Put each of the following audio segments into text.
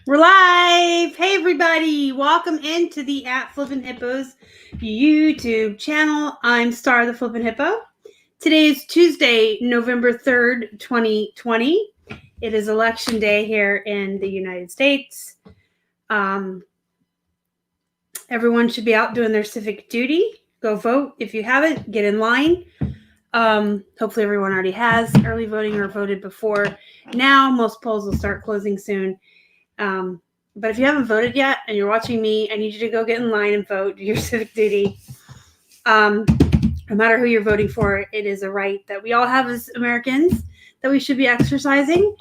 We're live. Hey, everybody. Welcome into the Flippin' Hippos YouTube channel. I'm Star the Flippin' Hippo. Today is Tuesday, November 3rd, 2020. It is election day here in the United States. Everyone should be out doing their civic duty. Go vote. If you haven't, get in line. Hopefully everyone already has early voting or voted before now. Most polls will start closing soon. But if you haven't voted yet and you're watching me, I need you to go get in line and vote, do your civic duty. No matter who you're voting for, it is a right that we all have as Americans that we should be exercising.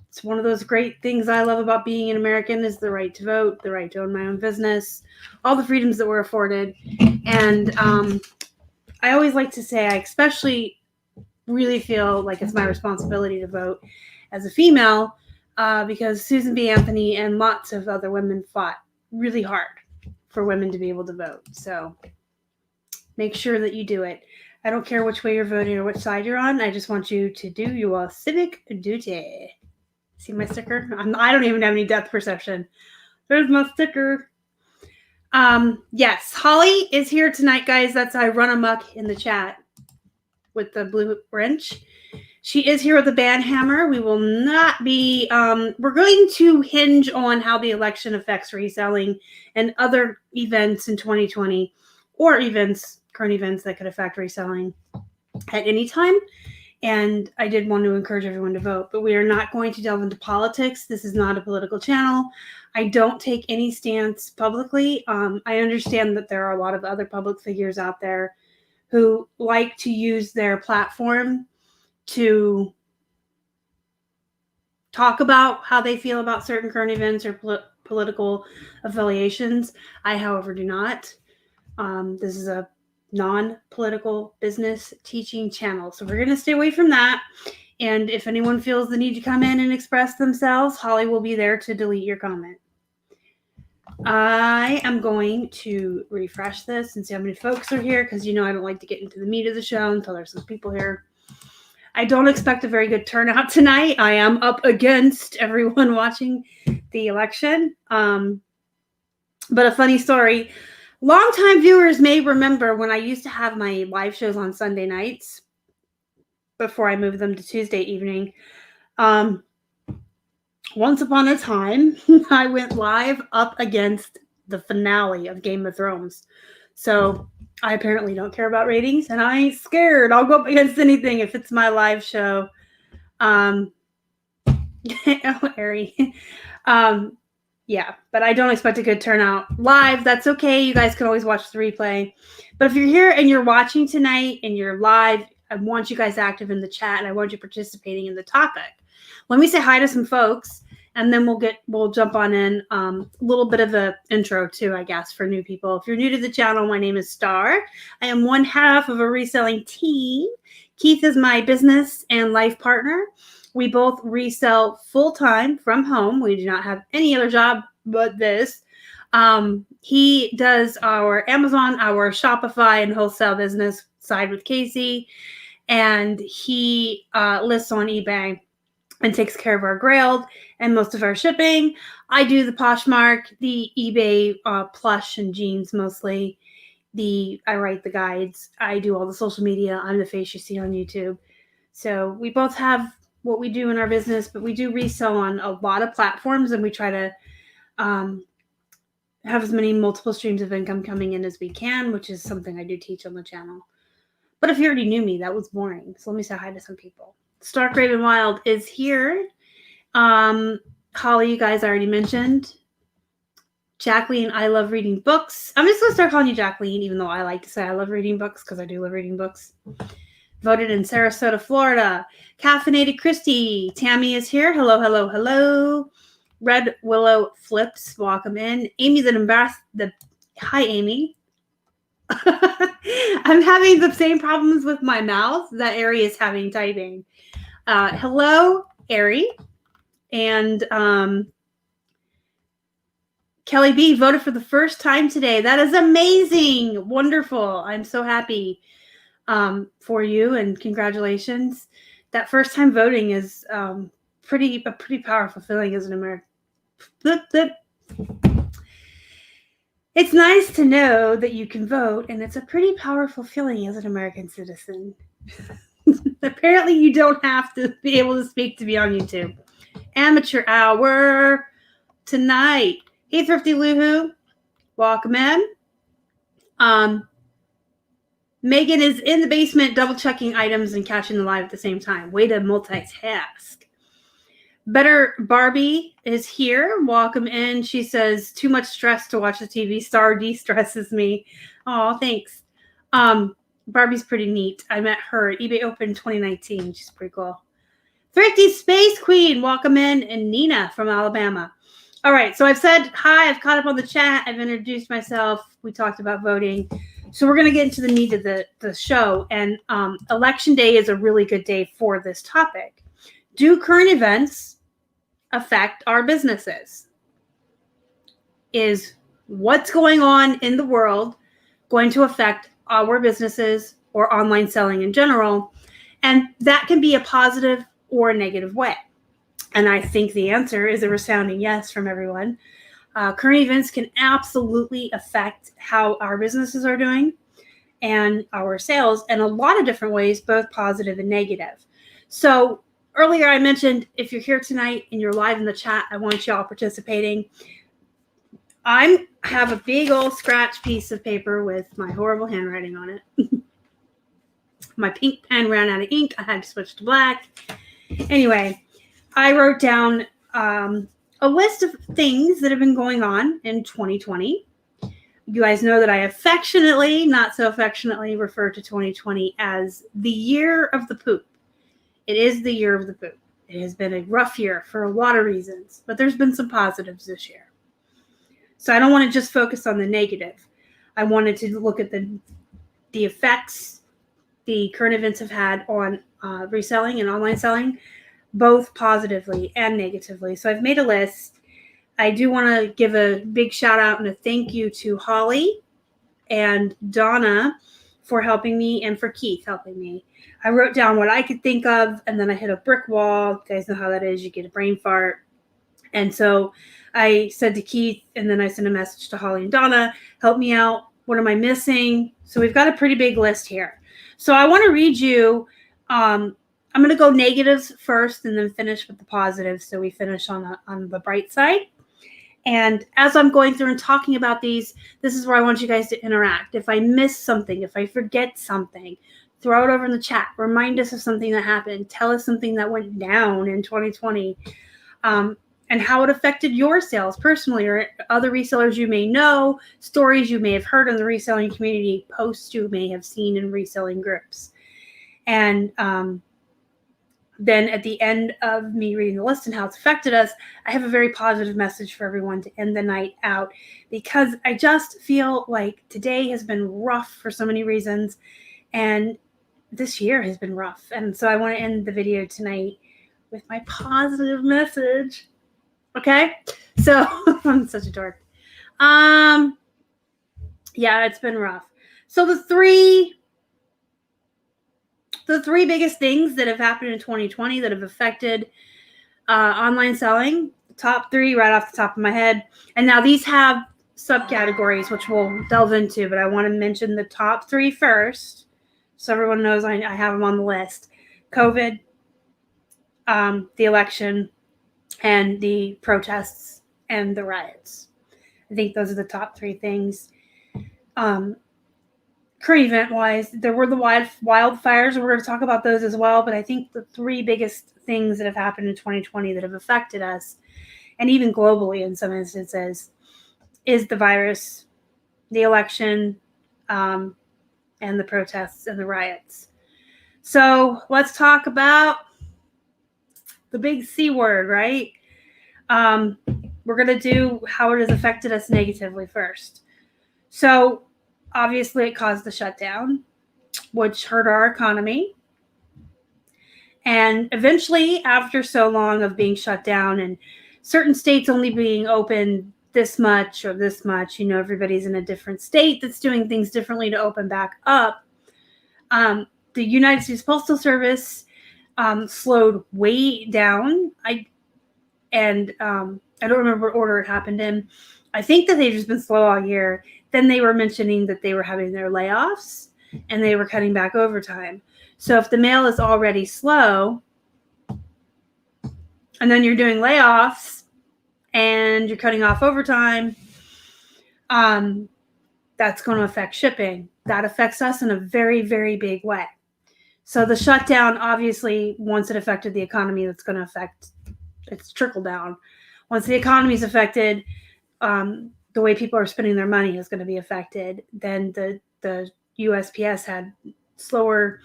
It's one of those great things I love about being an American is the right to vote, the right to own my own business, all the freedoms that we're afforded. And I always like to say I especially really feel like it's my responsibility to vote as a female because Susan B. Anthony and lots of other women fought really hard for women to be able to vote. So make sure that you do it. I don't care which way you're voting or which side you're on. I just want you to do your civic duty. See my sticker? I don't even have any depth perception. There's my sticker. Yes, Holly is here tonight, guys. That's I run amok in the chat with the blue wrench. She is here with the band hammer. We will not be, we're going to hinge on how the election affects reselling and other events in 2020 or current events that could affect reselling at any time. And I did want to encourage everyone to vote, but we are not going to delve into politics. This is not a political channel. I don't take any stance publicly. I understand that there are a lot of other public figures out there who like to use their platform to talk about how they feel about certain current events or political affiliations. I, however, do not. This is a non-political business teaching channel, so we're going to stay away from that. And if anyone feels the need to come in and express themselves, Holly will be there to delete your comment. I am going to refresh this and see how many folks are here because, I don't like to get into the meat of the show until there's some people here. I don't expect a very good turnout tonight. I am up against everyone watching the election. But a funny story. Longtime viewers may remember when I used to have my live shows on Sunday nights before I moved them to Tuesday evening. Once upon a time, I went live up against the finale of Game of Thrones. So I apparently don't care about ratings, and I ain't scared. I'll go up against anything if it's my live show. Ari. Yeah, but I don't expect a good turnout live. That's okay. You guys can always watch the replay. But if you're here and you're watching tonight and you're live, I want you guys active in the chat, and I want you participating in the topic. Let me say hi to some folks, and then we'll jump on in. A little bit of an intro too, I guess, for new people. If you're new to the channel, my name is Star. I am one half of a reselling team. Keith is my business and life partner. We both resell full-time from home. We do not have any other job but this. He does our Amazon, our Shopify, and wholesale business side with Casey. And he lists on eBay and takes care of our Grailed and most of our shipping. I do the Poshmark, the eBay, Plush and jeans mostly. I write the guides. I do all the social media. I'm the face you see on YouTube. So we both have what we do in our business, but we do resell on a lot of platforms, and we try to have as many multiple streams of income coming in as we can, which is something I do teach on the channel. But if you already knew me, that was boring. So let me say hi to some people. Stark Raven Wild is here. Holly, you guys already mentioned. Jacqueline, I love reading books. I'm just going to start calling you Jacqueline, even though I like to say I love reading books because I do love reading books. Voted in Sarasota, Florida. Caffeinated Christy. Tammy is here. Hello, hello, hello. Red Willow Flips, welcome in. Amy hi, Amy. I'm having the same problems with my mouth that Ari is having typing. Hello, Ari. And Kelly B voted for the first time today. That is amazing. Wonderful. I'm so happy for you, and congratulations. That first time voting is a pretty powerful feeling as an American. It's nice to know that you can vote, and it's a pretty powerful feeling as an American citizen. Apparently, you don't have to be able to speak to be on YouTube. Amateur hour tonight. Hey, Thrifty Loohoo. Welcome in. Megan is in the basement double checking items and catching the live at the same time. Way to multitask. Better Barbie is here. Welcome in. She says, too much stress to watch the TV. Star de-stresses me. Oh, thanks. Barbie's pretty neat. I met her at eBay Open 2019. She's pretty cool. Thrifty Space Queen. Welcome in. And Nina from Alabama. All right. So I've said hi. I've caught up on the chat. I've introduced myself. We talked about voting. So we're going to get into the meat of the show. And Election Day is a really good day for this topic. Do current events affect our businesses? Is what's going on in the world going to affect our businesses or online selling in general? And that can be a positive or a negative way. And I think the answer is a resounding yes from everyone. Current events can absolutely affect how our businesses are doing and our sales in a lot of different ways, both positive and negative. So earlier I mentioned, if you're here tonight and you're live in the chat, I want y'all participating. I have a big old scratch piece of paper with my horrible handwriting on it. My pink pen ran out of ink. I had to switch to black. Anyway, I wrote down a list of things that have been going on in 2020. You guys know that I affectionately, not so affectionately, refer to 2020 as the year of the poop. It is the year of the poop. It has been a rough year for a lot of reasons, but there's been some positives this year. So I don't want to just focus on the negative. I wanted to look at the effects the current events have had on reselling and online selling, both positively and negatively. So I've made a list. I do want to give a big shout out and a thank you to Holly and Donna for helping me and for Keith helping me. I wrote down what I could think of, and then I hit a brick wall. You guys know how that is. You get a brain fart. And so I said to Keith, and then I sent a message to Holly and Donna, help me out. What am I missing? So we've got a pretty big list here. So I want to read you. I'm going to go negatives first and then finish with the positives. So we finish on the bright side. And as I'm going through and talking about these, this is where I want you guys to interact. If I miss something, if I forget something, throw it over in the chat. Remind us of something that happened. Tell us something that went down in 2020 and how it affected your sales personally or other resellers you may know, stories you may have heard in the reselling community, posts you may have seen in reselling groups. And then at the end of me reading the list and how it's affected us, I have a very positive message for everyone to end the night out, because I just feel like today has been rough for so many reasons. And this year has been rough. And so I want to end the video tonight with my positive message. Okay. So I'm such a dork. Yeah, it's been rough. So the three biggest things that have happened in 2020 that have affected online selling, top three right off the top of my head. And now these have subcategories, which we'll delve into, but I want to mention the top three first, so everyone knows I have them on the list. COVID, the election, and the protests and the riots. I think those are the top three things. Current event-wise, there were the wildfires, and we're going to talk about those as well, but I think the three biggest things that have happened in 2020 that have affected us, and even globally in some instances, is the virus, the election, and the protests and the riots. So let's talk about the big C word, right? We're going to do how it has affected us negatively first. So obviously it caused the shutdown, which hurt our economy. And eventually, after so long of being shut down and certain states only being open this much or this much, you know, everybody's in a different state that's doing things differently to open back up. The United States Postal Service slowed way down. I don't remember what order it happened in. I think that they've just been slow all year. Then they were mentioning that they were having their layoffs and they were cutting back overtime. So if the mail is already slow and then you're doing layoffs and you're cutting off overtime, that's going to affect shipping. That affects us in a very, very big way. So the shutdown, obviously, once it affected the economy, that's going to affect, it's trickle down. Once the economy is affected, the way people are spending their money is going to be affected. Then the USPS had slower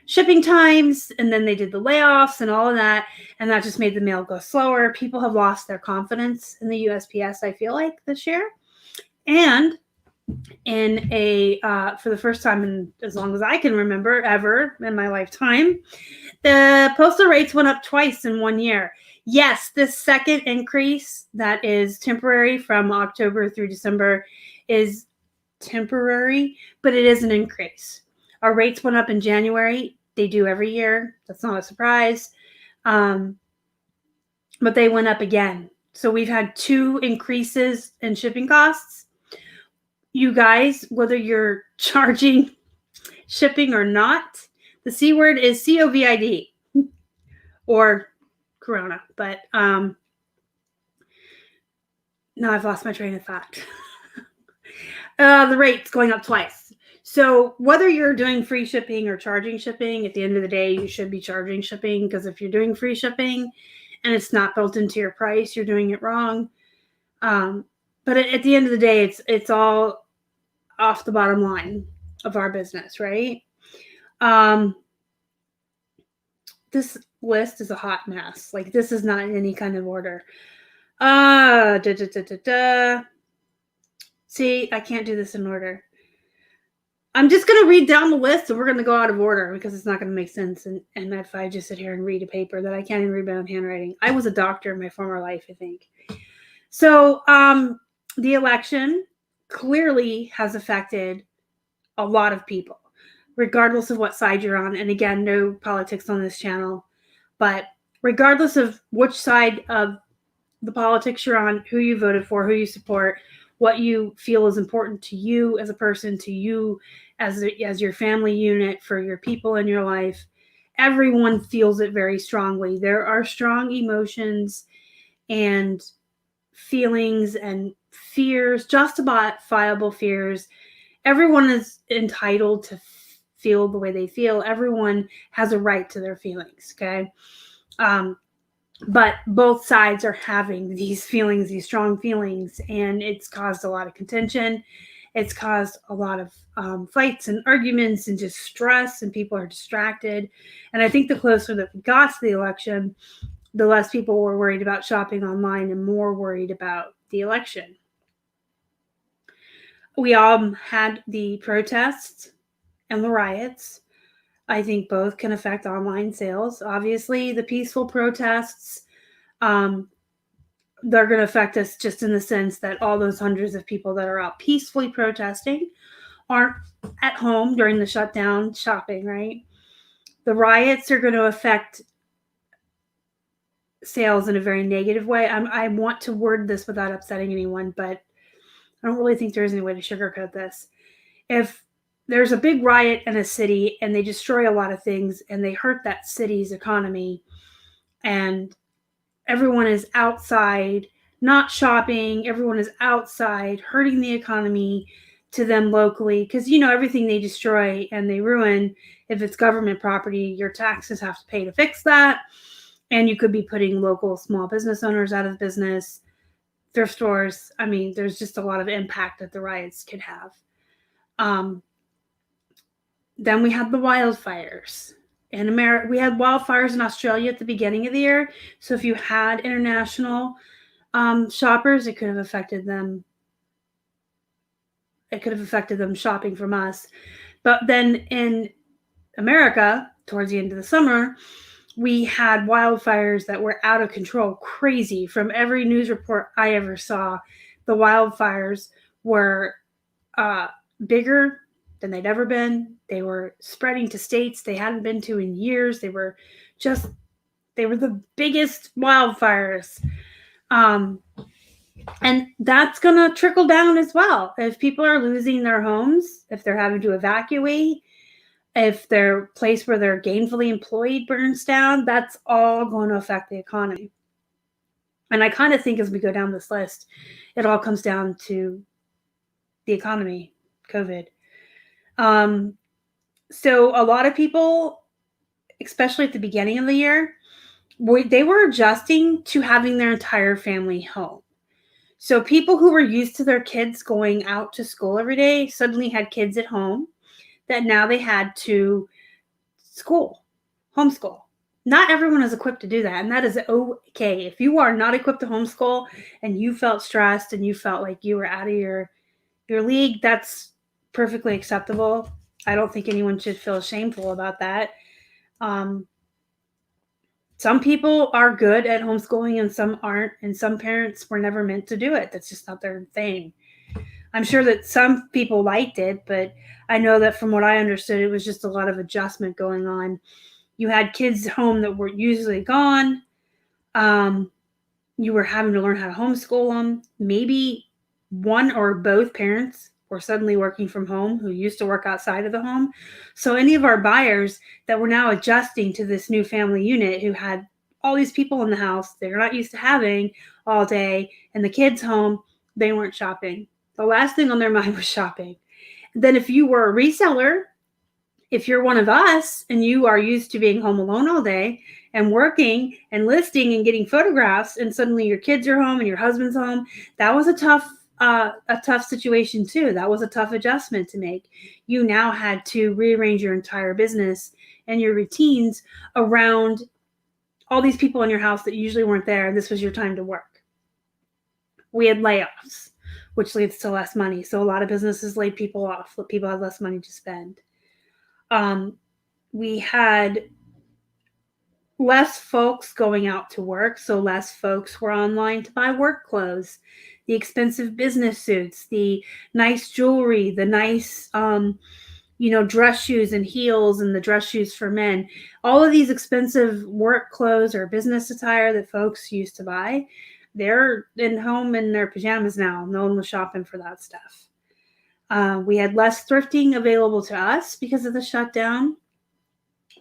shipping times, and then they did the layoffs and all of that, and that just made the mail go slower. People have lost their confidence in the USPS, I feel like, this year. And in for the first time in as long as I can remember ever in my lifetime, the postal rates went up twice in 1 year. Yes, this second increase that is temporary from October through December is temporary, but it is an increase. Our rates went up in January. They do every year. That's not a surprise. But they went up again. So we've had 2 increases in shipping costs. You guys, whether you're charging shipping or not, the C word is COVID or Corona. But now I've lost my train of thought. The rate's going up twice. So whether you're doing free shipping or charging shipping, at the end of the day, you should be charging shipping, because if you're doing free shipping and it's not built into your price, you're doing it wrong. But at the end of the day, it's all off the bottom line of our business, right? This list is a hot mess. Like, this is not in any kind of order. See, I can't do this in order. I'm just going to read down the list and we're going to go out of order because it's not going to make sense. And if I just sit here and read a paper that I can't even read my own handwriting. I was a doctor in my former life, I think. So the election clearly has affected a lot of people, regardless of what side you're on. And again, no politics on this channel. But regardless of which side of the politics you're on, who you voted for, who you support, what you feel is important to you as a person, to you as your family unit, for your people in your life, everyone feels it very strongly. There are strong emotions and feelings and fears, justifiable fears. Everyone is entitled to feel the way they feel. Everyone has a right to their feelings, okay? But both sides are having these feelings, these strong feelings, and it's caused a lot of contention. It's caused a lot of fights and arguments and just stress, and people are distracted. And I think the closer that we got to the election, the less people were worried about shopping online and more worried about the election. We all had the protests and the riots. I think both can affect online sales. Obviously, the peaceful protests, they're going to affect us just in the sense that all those hundreds of people that are out peacefully protesting aren't at home during the shutdown shopping, right? The riots are going to affect sales in a very negative way. I want to word this without upsetting anyone, but I don't really think there's any way to sugarcoat this. If there's a big riot in a city and they destroy a lot of things and they hurt that city's economy, and everyone is outside not shopping, everyone is outside hurting the economy to them locally, because everything they destroy and they ruin, if it's government property, your taxes have to pay to fix that, and you could be putting local small business owners out of business, thrift stores. I mean, there's just a lot of impact that the riots could have. Then we had the wildfires in America. We had wildfires in Australia at the beginning of the year. So if you had international shoppers, it could have affected them. It could have affected them shopping from us. But then in America, towards the end of the summer, we had wildfires that were out of control, crazy. From every news report I ever saw, the wildfires were bigger than they'd ever been. They were spreading to states they hadn't been to in years. They were They were the biggest wildfires. And that's going to trickle down as well. If people are losing their homes, if they're having to evacuate, if their place where they're gainfully employed burns down, that's all going to affect the economy. And I kind of think as we go down this list, it all comes down to the economy, COVID. So a lot of people, especially at the beginning of the year, they were adjusting to having their entire family home. So people who were used to their kids going out to school every day suddenly had kids at home that now they had to homeschool. Not everyone is equipped to do that, and that is okay. If you are not equipped to homeschool and you felt stressed and you felt like you were out of your league, that's perfectly acceptable. I don't think anyone should feel shameful about that. Some people are good at homeschooling and some aren't, and some parents were never meant to do it. That's just not their thing. I'm sure that some people liked it, but I know that from what I understood, it was just a lot of adjustment going on. You had kids home that were usually gone. You were having to learn how to homeschool them. Maybe one or both parents were suddenly working from home who used to work outside of the home. So any of our buyers that were now adjusting to this new family unit who had all these people in the house they're not used to having all day and the kids home, they weren't shopping. The last thing on their mind was shopping. Then if you were a reseller, if you're one of us and you are used to being home alone all day and working and listing and getting photographs and suddenly your kids are home and your husband's home, that was a tough situation too. That was a tough adjustment to make. You now had to rearrange your entire business and your routines around all these people in your house that usually weren't there. And this was your time to work. We had layoffs, which leads to less money. So a lot of businesses laid people off. People had less money to spend. We had less folks going out to work, so less folks were online to buy work clothes, the expensive business suits, the nice jewelry, the nice dress shoes and heels and the dress shoes for men. All of these expensive work clothes or business attire that folks used to buy, they're in home in their pajamas now. No one was shopping for that stuff. We had less thrifting available to us because of the shutdown.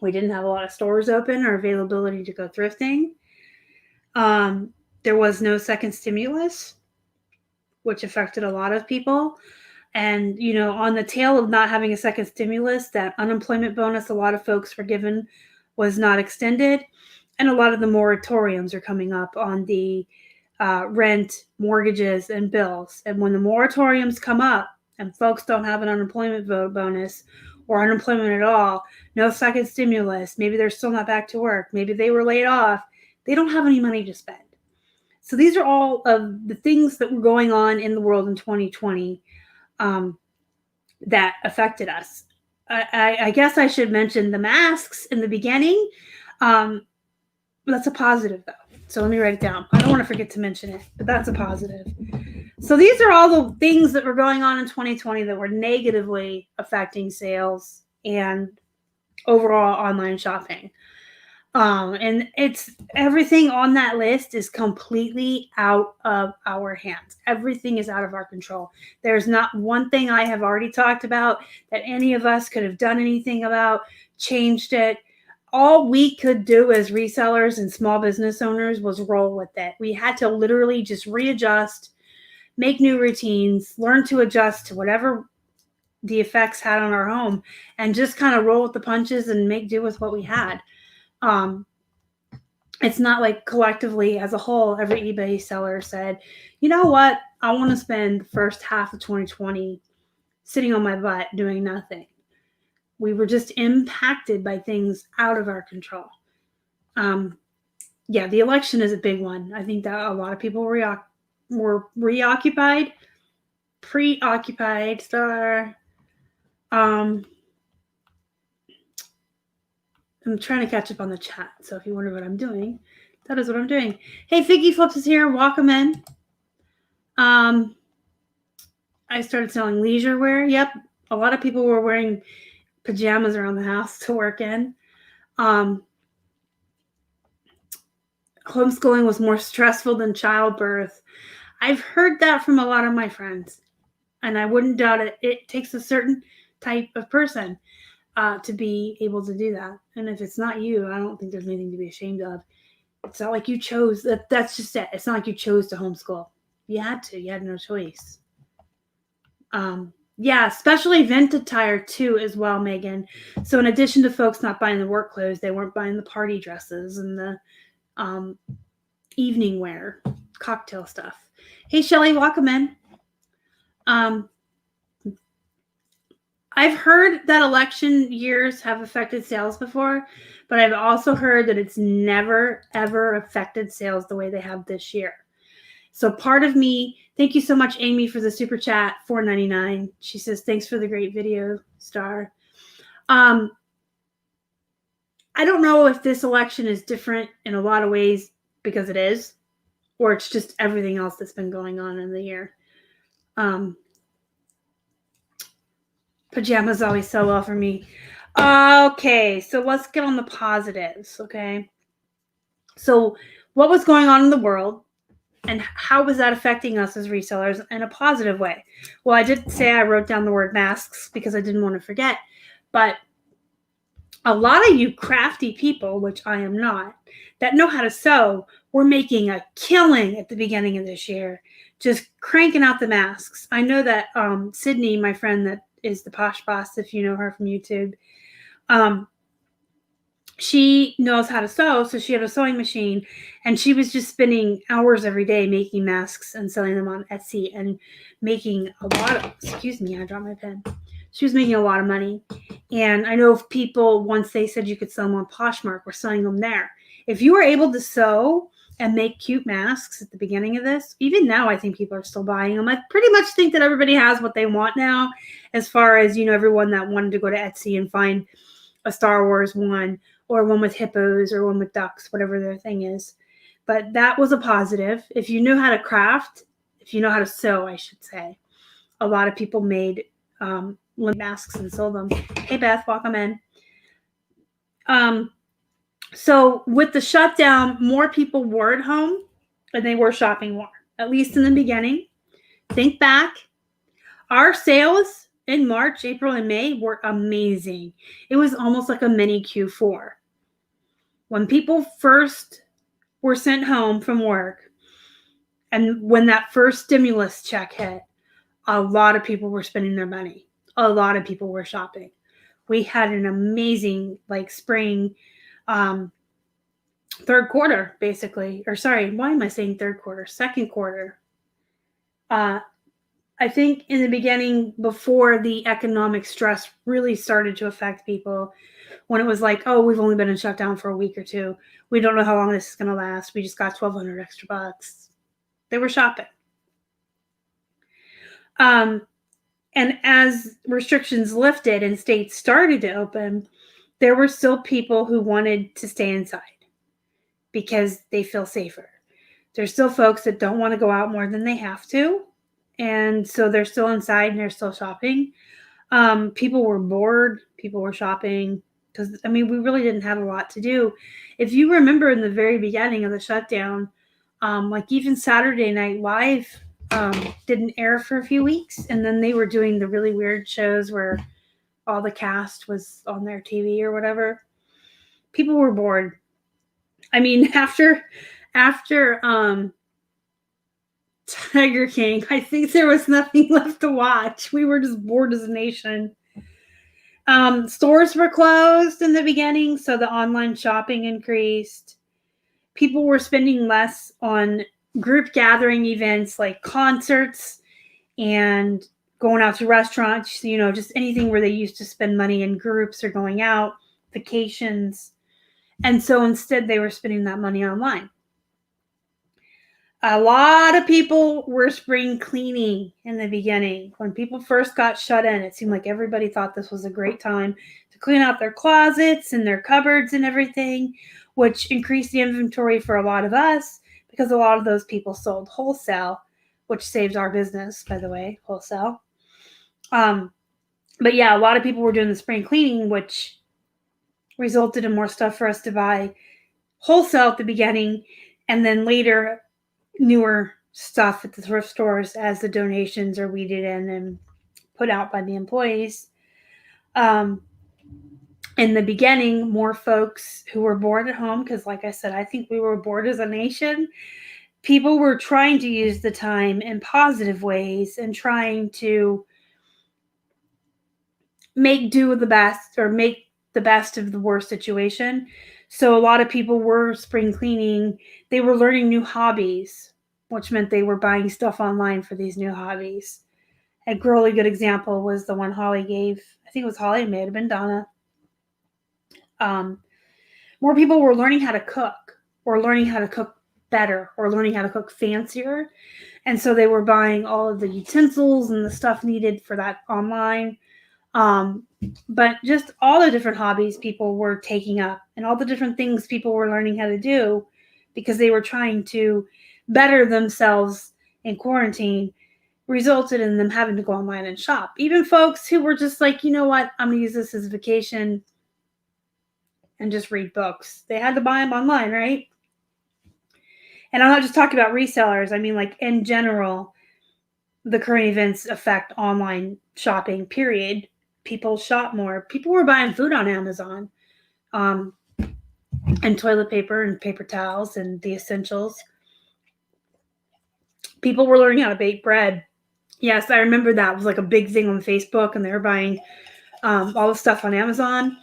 We didn't have a lot of stores open or availability to go thrifting. There was no second stimulus, which affected a lot of people. And, on the tail of not having a second stimulus, that unemployment bonus a lot of folks were given was not extended. And a lot of the moratoriums are coming up on the rent, mortgages, and bills. And when the moratoriums come up, and folks don't have an unemployment bonus or unemployment at all, no second stimulus, maybe they're still not back to work, maybe they were laid off, they don't have any money to spend. So these are all of the things that were going on in the world in 2020 that affected us. I guess I should mention the masks in the beginning. That's a positive, though. So let me write it down. I don't want to forget to mention it, but that's a positive. So these are all the things that were going on in 2020 that were negatively affecting sales and overall online shopping. And it's everything on that list is completely out of our hands. Everything is out of our control. There's not one thing I have already talked about that any of us could have done anything about, changed it. All we could do as resellers and small business owners was roll with it. We had to literally just readjust, make new routines, learn to adjust to whatever the effects had on our home, and just kind of roll with the punches and make do with what we had. It's not like collectively as a whole, every eBay seller said, you know what? I want to spend the first half of 2020 sitting on my butt doing nothing. We were just impacted by things out of our control. The election is a big one. I think that a lot of people were preoccupied. I'm trying to catch up on the chat. So if you wonder what I'm doing, that is what I'm doing. Hey, Figgy Flips is here. Welcome in. I started selling leisure wear. Yep. A lot of people were wearing pajamas around the house to work in. homeschooling was more stressful than childbirth. I've heard that from a lot of my friends, and I wouldn't doubt it. It takes a certain type of person to be able to do that. And if it's not you, I don't think there's anything to be ashamed of. It's not like you chose that. That's just it. It's not like you chose to homeschool. You had to. You had no choice. Yeah, special event attire too as well, Megan. So in addition to folks not buying the work clothes, they weren't buying the party dresses and the evening wear, cocktail stuff. Hey, Shelly, welcome in. I've heard that election years have affected sales before, but I've also heard that it's never, ever affected sales the way they have this year. So part of me, thank you so much, Amy, for the super chat, $4.99. She says, thanks for the great video, Star. I don't know if this election is different in a lot of ways because it is, or it's just everything else that's been going on in the year. Pajamas always sell well for me. Okay, so let's get on the positives, okay? So what was going on in the world? And how was that affecting us as resellers in a positive way? Well, I did say I wrote down the word masks because I didn't want to forget. But a lot of you crafty people, which I am not, that know how to sew, were making a killing at the beginning of this year, just cranking out the masks. I know that Sydney, my friend that is the Posh Boss, if you know her from YouTube, she knows how to sew, so she had a sewing machine, and she was just spending hours every day making masks and selling them on Etsy and making a lot of, excuse me, I dropped my pen. She was making a lot of money. And I know if people, once they said you could sell them on Poshmark, were selling them there. If you were able to sew and make cute masks at the beginning of this, even now I think people are still buying them. I pretty much think that everybody has what they want now, as far as, you know, everyone that wanted to go to Etsy and find a Star Wars one, or one with hippos, or one with ducks, whatever their thing is. But that was a positive. If you knew how to craft, if you know how to sew, I should say, a lot of people made masks and sold them. Hey, Beth, welcome in. So with the shutdown, more people were at home and they were shopping more, at least in the beginning. Think back. Our sales in March, April, and May were amazing. It was almost like a mini Q4. When people first were sent home from work, and when that first stimulus check hit, a lot of people were spending their money. A lot of people were shopping. We had an amazing, like, spring, third quarter, basically. Or sorry, why am I saying third quarter? Second quarter. I think in the beginning, before the economic stress really started to affect people, when it was like, oh, we've only been in shutdown for a week or two. We don't know how long this is going to last. We just got $1,200 extra bucks. They were shopping. And as restrictions lifted and states started to open, there were still people who wanted to stay inside because they feel safer. There's still folks that don't want to go out more than they have to. And so they're still inside and they're still shopping. People were bored. People were shopping because, I mean, we really didn't have a lot to do. If you remember in the very beginning of the shutdown, like even Saturday Night Live didn't air for a few weeks. And then they were doing the really weird shows where all the cast was on their TV or whatever. People were bored. I mean, after Tiger King, I think there was nothing left to watch. We were just bored as a nation. Stores were closed in the beginning, so the online shopping increased. People were spending less on group gathering events like concerts and going out to restaurants, you know, just anything where they used to spend money in groups or going out, vacations. And so instead they were spending that money online. A lot of people were spring cleaning in the beginning. When people first got shut in, it seemed like everybody thought this was a great time to clean out their closets and their cupboards and everything, which increased the inventory for a lot of us because a lot of those people sold wholesale, which saved our business, by the way, wholesale. But yeah, a lot of people were doing the spring cleaning, which resulted in more stuff for us to buy wholesale at the beginning. and then later newer stuff at the thrift stores as the donations are weeded in and put out by the employees. In the beginning, more folks who were bored at home, because like I said, I think we were bored as a nation. People were trying to use the time in positive ways and trying to make do with the best, or make the best of the worst situation. So a lot of people were spring cleaning. They were learning new hobbies, which meant they were buying stuff online for these new hobbies. A really good example was the one Holly gave. I think it was Holly, it may have been Donna. More people were learning how to cook, or learning how to cook better, or learning how to cook fancier. And so they were buying all of the utensils and the stuff needed for that online. But just all the different hobbies people were taking up, and all the different things people were learning how to do because they were trying to better themselves in quarantine, resulted in them having to go online and shop. Even folks who were just like, you know what, I'm going to use this as a vacation and just read books. They had to buy them online, right? And I'm not just talking about resellers. I mean, like in general, the current events affect online shopping, period. People shop more. People were buying food on Amazon, and toilet paper and paper towels and the essentials. People were learning how to bake bread. Yes, I remember that was like a big thing on Facebook, and they were buying all the stuff on Amazon,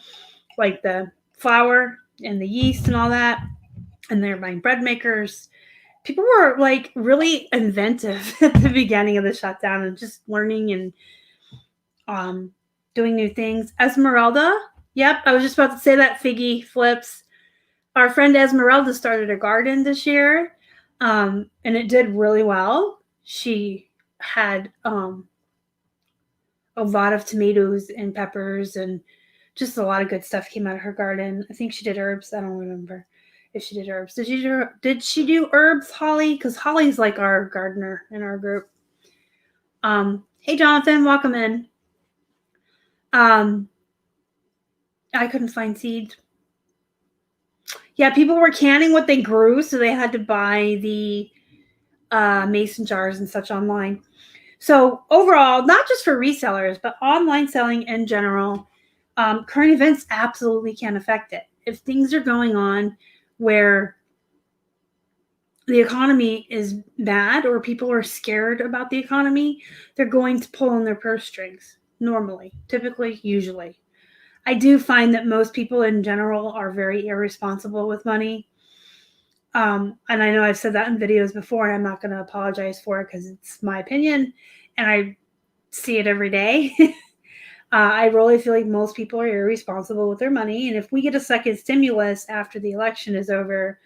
like the flour and the yeast and all that. And they're buying bread makers. People were like really inventive at the beginning of the shutdown and just learning and doing new things. Esmeralda, yep, I was just about to say that. Figgy flips. Our friend Esmeralda started a garden this year, and it did really well. She had a lot of tomatoes and peppers, and just a lot of good stuff came out of her garden. I think she did herbs. I don't remember if she did herbs. Did she do herbs, Holly? Because Holly's like our gardener in our group. Hey, Jonathan, welcome in. I couldn't find seeds. Yeah, people were canning what they grew, so they had to buy the mason jars and such online. So overall, not just for resellers, but online selling in general, current events absolutely can affect it. If things are going on where the economy is bad, or people are scared about the economy, they're going to pull on their purse strings normally, typically, usually. I do find that most people in general are very irresponsible with money. And I know I've said that in videos before, and I'm not going to apologize for it because it's my opinion and I see it every day. I really feel like most people are irresponsible with their money. And if we get a second stimulus after the election is over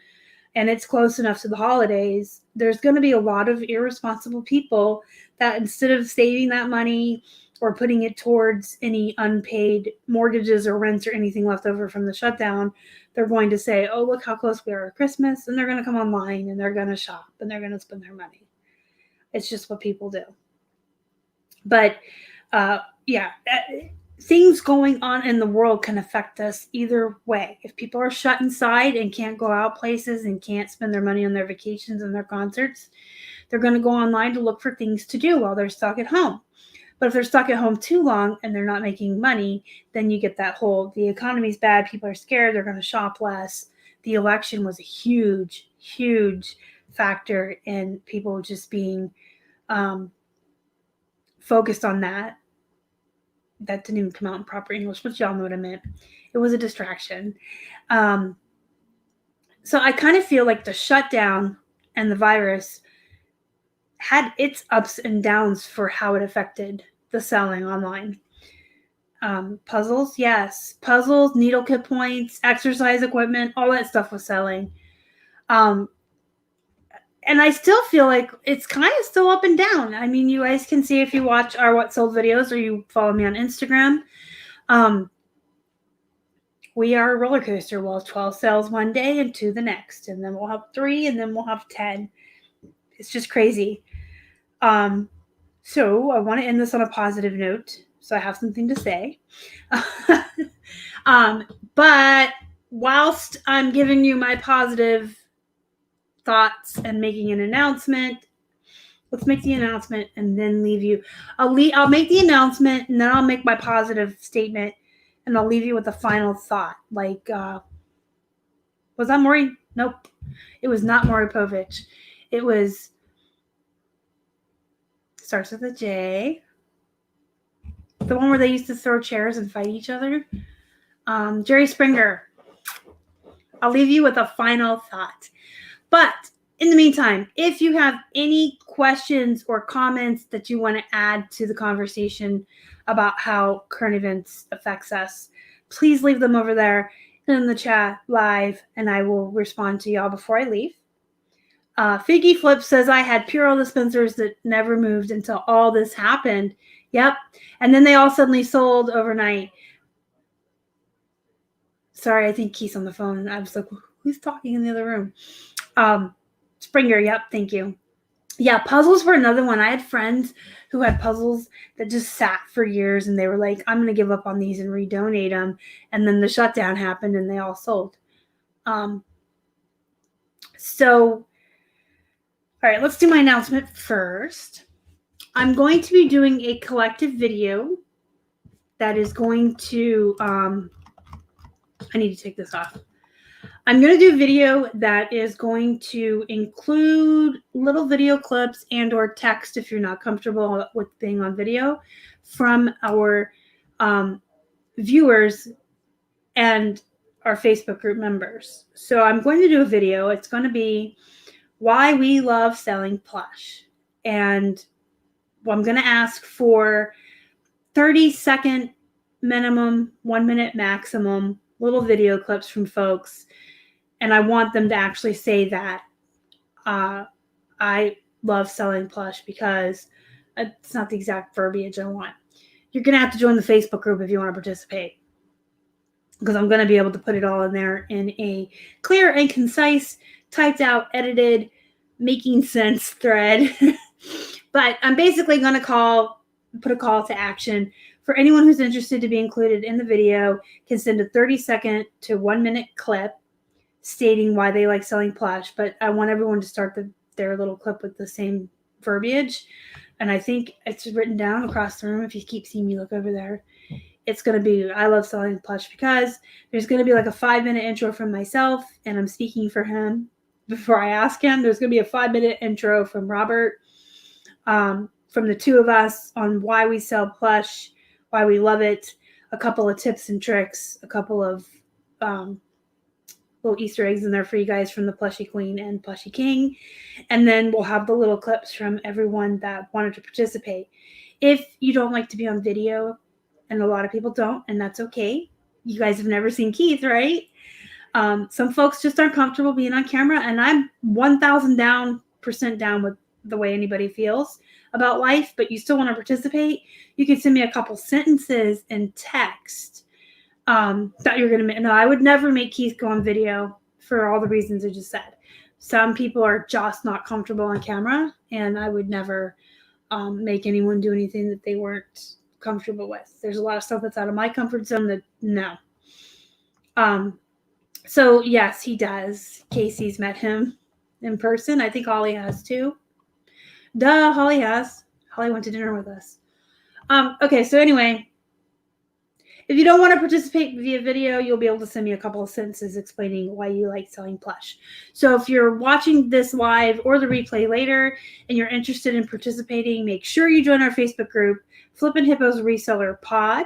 and it's close enough to the holidays, there's going to be a lot of irresponsible people that instead of saving that money or putting it towards any unpaid mortgages or rents or anything left over from the shutdown, they're going to say, oh, look how close we are to Christmas. And they're going to come online and they're going to shop and they're going to spend their money. It's just what people do. But things going on in the world can affect us either way. If people are shut inside and can't go out places and can't spend their money on their vacations and their concerts, they're going to go online to look for things to do while they're stuck at home. But if they're stuck at home too long and they're not making money, then you get that whole, the economy's bad, people are scared, they're going to shop less. The election was a huge, huge factor in people just being focused on that. That didn't even come out in proper English, but y'all know what I meant. It was a distraction. So I kind of feel like the shutdown and the virus had its ups and downs for how it affected the selling online. Puzzles, yes. Puzzles, needle kit points, exercise equipment, all that stuff was selling. And I still feel like it's kind of still up and down. I mean, you guys can see if you watch our What Sold videos or you follow me on Instagram. We are a roller coaster. We'll have 12 sales one day and 2 the next. And then we'll have 3 and then we'll have 10. It's just crazy. So I want to end this on a positive note. So I have something to say. But whilst I'm giving you my positive thoughts and making an announcement. Let's make the announcement and then leave you. I'll make the announcement and then I'll make my positive statement and I'll leave you with a final thought. Like, was that Maury? Nope. It was not Maury Povich. It was, starts with a J. The one where they used to throw chairs and fight each other. Jerry Springer. I'll leave you with a final thought. But in the meantime, if you have any questions or comments that you want to add to the conversation about how current events affects us, please leave them over there in the chat live, and I will respond to y'all before I leave. Figgy Flip says, I had Purell dispensers that never moved until all this happened. Yep. And then they all suddenly sold overnight. Sorry, I think Keith's on the phone. I was like, who's talking in the other room? Springer, yep, thank you. Yeah, puzzles were another one. I had friends who had puzzles that just sat for years, and they were like, I'm going to give up on these and redonate them. And then the shutdown happened, and they all sold. So, all right, let's do my announcement first. I'm going to be doing a collective video that is going to, I need to take this off. I'm going to do a video that is going to include little video clips and or text if you're not comfortable with being on video from our viewers and our Facebook group members. So I'm going to do a video. It's going to be why we love selling plush. And I'm going to ask for 30-second minimum, 1 minute maximum little video clips from folks. And I want them to actually say that I love selling plush, because it's not the exact verbiage I want. You're going to have to join the Facebook group if you want to participate, because I'm going to be able to put it all in there in a clear and concise, typed out, edited, making sense thread. But I'm basically going to put a call to action for anyone who's interested to be included in the video. Can send a 30-second to 1 minute clip stating why they like selling plush, but I want everyone to start their little clip with the same verbiage. And I think it's written down across the room. If you keep seeing me look over there, it's going to be, I love selling plush, because there's going to be like a 5-minute intro from myself, and I'm speaking for him before I ask him. There's going to be a 5-minute intro from Robert, from the two of us on why we sell plush, why we love it, a couple of tips and tricks, a couple of little Easter eggs in there for you guys from the Plushie Queen and Plushie King. And then we'll have the little clips from everyone that wanted to participate. If you don't like to be on video, and a lot of people don't, and that's okay. You guys have never seen Keith, right? Some folks just aren't comfortable being on camera, and I'm 1,000% down with the way anybody feels about life, but you still want to participate, you can send me a couple sentences in text that you're going to make. No, I would never make Keith go on video for all the reasons I just said. Some people are just not comfortable on camera, and I would never make anyone do anything that they weren't comfortable with. There's a lot of stuff that's out of my comfort zone that no. So yes, he does. Casey's met him in person. I think Holly has too. Duh, Holly has. Holly went to dinner with us. Okay, so anyway, if you don't want to participate via video, you'll be able to send me a couple of sentences explaining why you like selling plush. So if you're watching this live or the replay later and you're interested in participating, make sure you join our Facebook group, Flippin' Hippos Reseller Pod.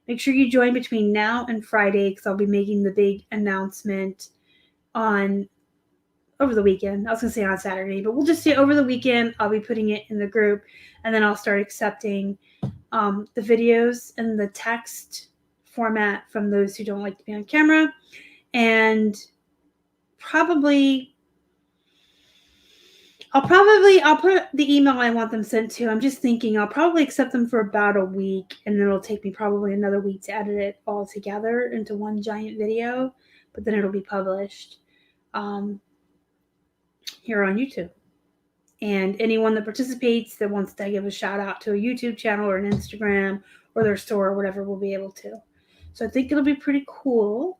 Make sure you join between now and Friday, because I'll be making the big announcement over the weekend. I was going to say on Saturday, but we'll just say over the weekend. I'll be putting it in the group, and then I'll start accepting the videos and the text format from those who don't like to be on camera. And I'll put the email I want them sent to. I'm just thinking I'll probably accept them for about a week, and then it'll take me probably another week to edit it all together into one giant video, but then it'll be published here on YouTube. And anyone that participates that wants to give a shout out to a YouTube channel or an Instagram or their store or whatever will be able to. So I think it'll be pretty cool.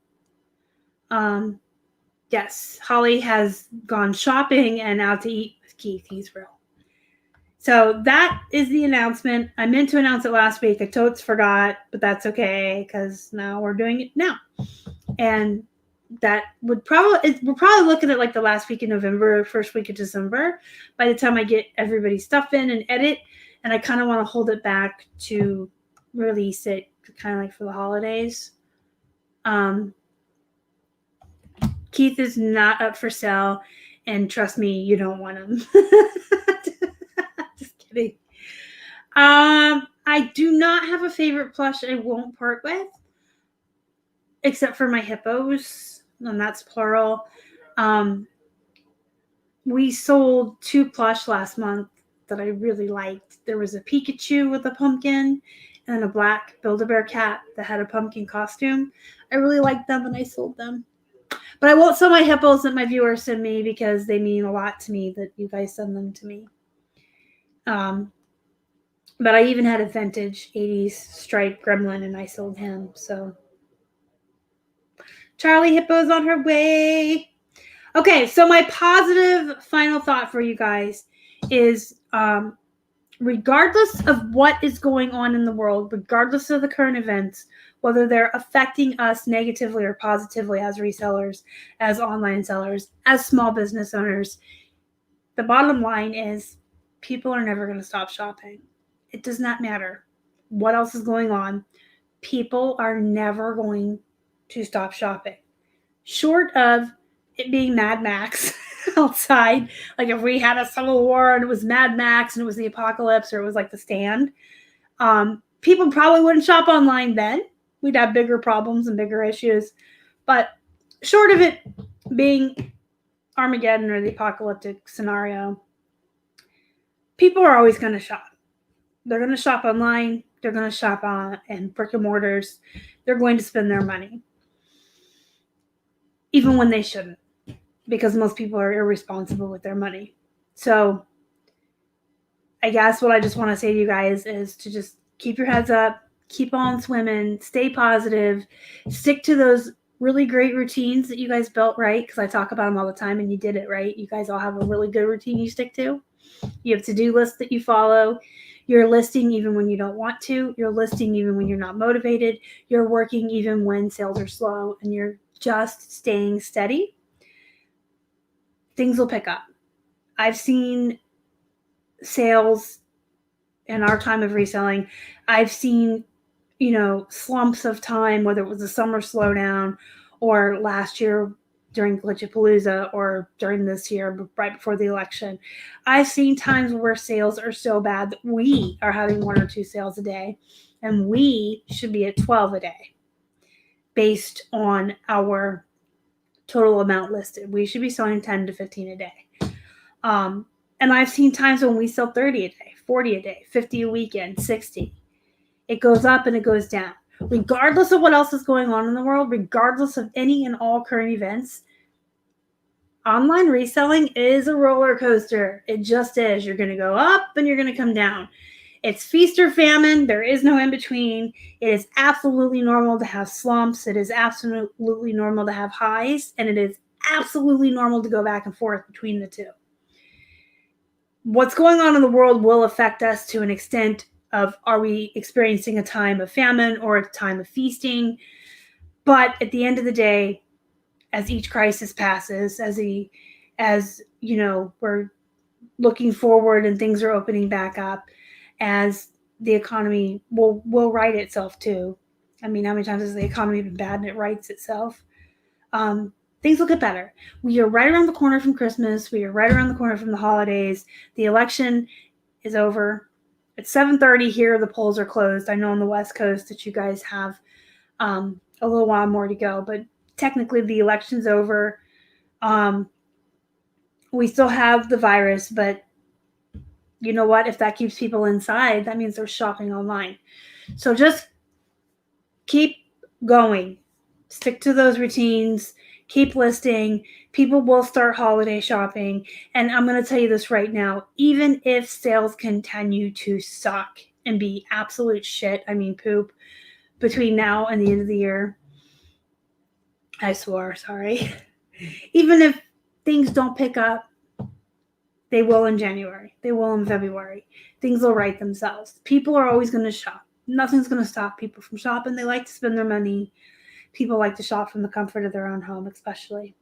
Yes, Holly has gone shopping and out to eat with Keith. He's real. So that is the announcement. I meant to announce it last week. I totes forgot, but that's okay because now we're doing it now. And that would probably, we're probably looking at like the last week of November, first week of December, by the time I get everybody's stuff in and edit. And I kind of want to hold it back to release it kind of like for the holidays. Keith is not up for sale, and trust me, you don't want him. Just kidding. I do not have a favorite plush I won't part with, except for my hippos, and that's plural. We sold 2 plush last month that I really liked. There was a Pikachu with a pumpkin and a black Build-A-Bear cat that had a pumpkin costume. I really liked them and I sold them. But I won't sell my hippos that my viewers send me because they mean a lot to me that you guys send them to me. But I even had a vintage 80s striped gremlin and I sold him. So Charlie Hippo's on her way. Okay, so my positive final thought for you guys is regardless of what is going on in the world, regardless of the current events, whether they're affecting us negatively or positively as resellers, as online sellers, as small business owners, the bottom line is people are never going to stop shopping. It does not matter what else is going on. People are never going to stop shopping. Short of it being Mad Max outside, like if we had a civil war and it was Mad Max and it was the apocalypse or it was like The Stand, people probably wouldn't shop online then. We'd have bigger problems and bigger issues. But short of it being Armageddon or the apocalyptic scenario, people are always going to shop. They're going to shop online. They're going to shop in brick and mortars. They're going to spend their money, even when they shouldn't, because most people are irresponsible with their money. So I guess what I just want to say to you guys is to just keep your heads up, keep on swimming, stay positive, stick to those really great routines that you guys built, right? Because I talk about them all the time and you did it, right? You guys all have a really good routine you stick to. You have to-do lists that you follow. You're listing even when you don't want to. You're listing even when you're not motivated. You're working even when sales are slow, and you're just staying steady. Things will pick up. I've seen sales in our time of reselling. I've seen, slumps of time, whether it was a summer slowdown or last year during Glitchapalooza or during this year right before the election. I've seen times where sales are so bad that we are having 1 or 2 sales a day, and we should be at 12 a day based on our total amount listed. We should be selling 10 to 15 a day. And I've seen times when we sell 30 a day, 40 a day, 50 a weekend, 60. It goes up and it goes down. Regardless of what else is going on in the world, regardless of any and all current events, online reselling is a roller coaster. It just is. You're going to go up and you're going to come down. It's feast or famine. There is no in between. It is absolutely normal to have slumps. It is absolutely normal to have highs. And it is absolutely normal to go back and forth between the two. What's going on in the world will affect us to an extent of, are we experiencing a time of famine or a time of feasting? But at the end of the day, as each crisis passes, as we're looking forward and things are opening back up, as the economy will right itself too. I mean, how many times has the economy been bad and it rights itself? Things will get better. We are right around the corner from Christmas. We are right around the corner from the holidays. The election is over. It's 7:30 here. The polls are closed. I know on the West Coast that you guys have a little while more to go, but technically the election's over. We still have the virus, but you know what? If that keeps people inside, that means they're shopping online. So just keep going. Stick to those routines. Keep listing. People will start holiday shopping. And I'm going to tell you this right now. Even if sales continue to suck and be absolute shit, I mean poop, between now and the end of the year, I swore, sorry. Even if things don't pick up, they will in January. They will in February. Things will right themselves. People are always going to shop. Nothing's going to stop people from shopping. They like to spend their money. People like to shop from the comfort of their own home, especially.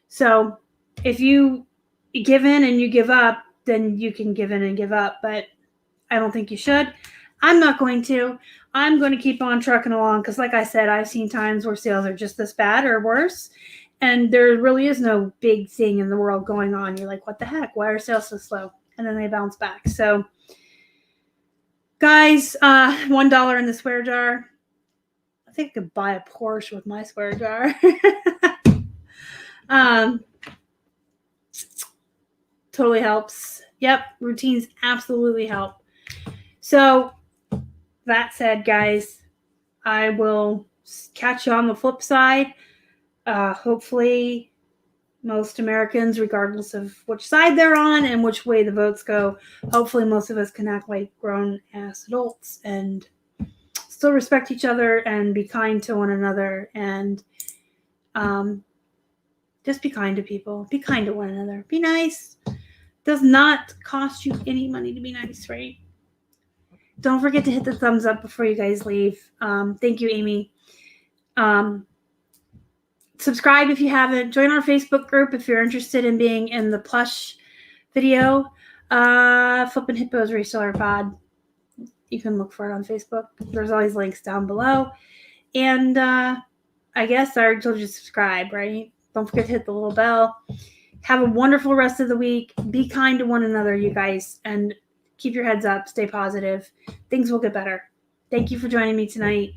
So if you give in and you give up, then you can give in and give up. But I don't think you should. I'm not going to. I'm going to keep on trucking along because, like I said, I've seen times where sales are just this bad or worse. And there really is no big thing in the world going on. You're like, what the heck? Why are sales so slow? And then they bounce back. So, guys, $1 in the swear jar. I think I could buy a Porsche with my swear jar. Totally helps. Yep, routines absolutely help. So, that said, guys, I will catch you on the flip side. Hopefully, most Americans, regardless of which side they're on and which way the votes go, hopefully most of us can act like grown-ass adults and still respect each other and be kind to one another and just be kind to people. Be kind to one another. Be nice. Does not cost you any money to be nice, right? Don't forget to hit the thumbs up before you guys leave. Thank you, Amy. Subscribe if you haven't. Join our Facebook group if you're interested in being in the Plush video. Flippin' Hippos Reseller Pod. You can look for it on Facebook. There's always links down below. And I guess I already told you to subscribe, right? Don't forget to hit the little bell. Have a wonderful rest of the week. Be kind to one another, you guys. And keep your heads up. Stay positive. Things will get better. Thank you for joining me tonight.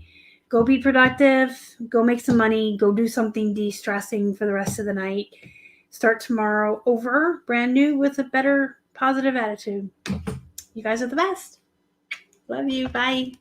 Go be productive. Go make some money. Go do something de-stressing for the rest of the night. Start tomorrow over, brand new, with a better, positive attitude. You guys are the best. Love you. Bye.